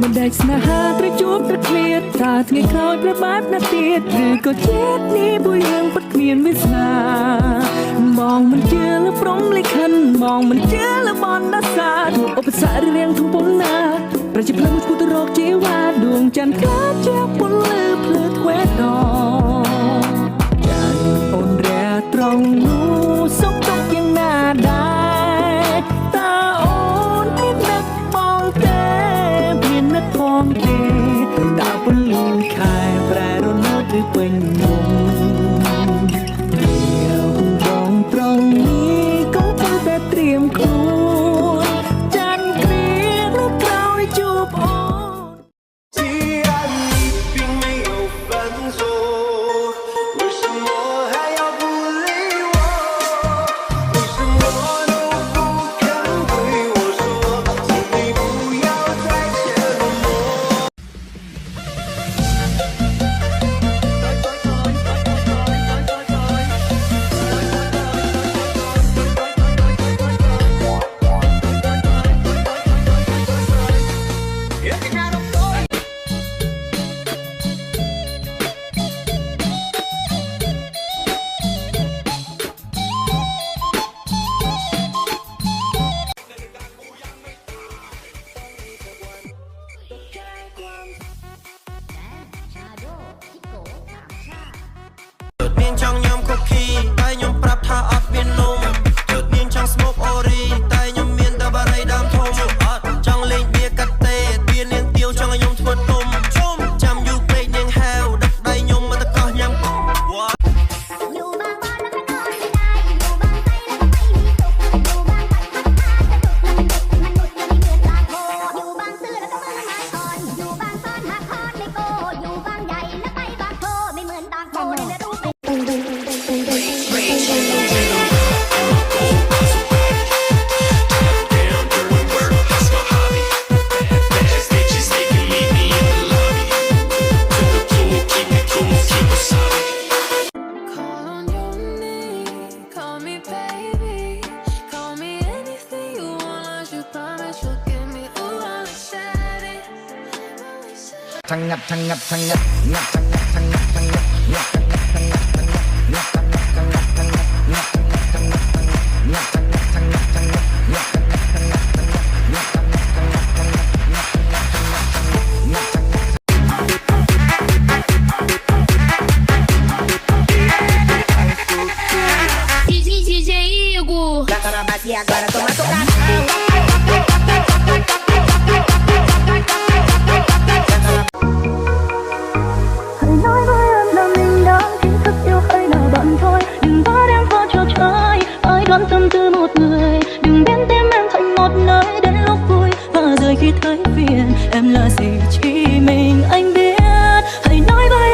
មិនដាច់ស្នេហាត្រូវជួបត្រូវឃ្លាតថាថ្ងៃក្រោយប្របែបណាទៀតឬក៏ជាតិនេះមួយរឿងពិតគ្មានវាសនាបងមិនជឿលើព្រំលិខិតបងមិនជឿលើបណ្ដាសាឧបសគ្គរៀងធំប៉ុណ្ណាប្រជាប្រិយមួយឈ្មោះទៅរកជីវ៉ាដួងច័ន្ទខ្លាចជាពលឺភ្លឺធ្វេដងចាញ់អូនរះត្រង់នោះសុខទុក្ខយ៉ាងណាដែរតើអូនមាននឹកបងទេមាននឹកផងទេតើពលឺខែប្រែរនៅទៅពេញមុំបងត្រង់នេះកុំតែត្រៀមខ្លួនចាញ់គ្រានៅក្រោយជួបអូន既然你并没有分手，为什么还要不理我？为什么都不肯对我说，请你不要再怯懦。នាងចង់ញ៉ាំ cookie តែខ្ញុំប្រាប់ថាអត់មាននំជឿនាងចង់ smoke ori តែខ្ញុំមានតែបារីដើមធំអត់ចង់លេងបៀកាទេបៀនាងទាវចង់ឲ្យខ្ញុំធ្វើទុំចាំយូរពេកនាងហាវដឹកដៃខ្ញុំមកតកោះញ៉ាំอยู่บางบอนแล้วก็นอนไม่ได้อยู่บางไซแล้วก็ไม่มีสุขอยู่บางปัดพัดพากระตุกมันดุดมันหมุดยังไม่เหมือนบางโพอยู่บางซื่อแล้วก็มือไม้อ่อนอยู่บางซ่อนหักคอนไม่โกอยู่บางใหญ่แล้วไปบางโพไม่เหมือนบางโพในเนื้อรูปทั้งงัดทั้งงัดทั้งงัดงัดทั้งงัดทั้งงัดทั้งงัดงัดทั้งงัดทั้งงัดทั้งงัดงัดทั้งงัดทั้งงัดทั้งงัดงัดทั้งงัดทั้งงัดทั้งงัดงัดทั้งงัดทั้งงัดทั้งงัดงัดทั้งงัดทั้งงัดทั้งงัดงัดทั้งงัดทั้งงัดทั้งงัดงัดทั้งงัดทั้งงัดทั้งงัดงัดทั้งงัดLa cara vacía agora toma tocada Hãy nói với em là mình đã chính thức yêu hay là bạn thôi. Đừng có đem qua cho trái ai đoán tâm tư một người. Đừng biến tim em thành một nơi đến lúc vui và rồi khi thấy phiền em là gì chỉ mình anh biết. Hãy nói với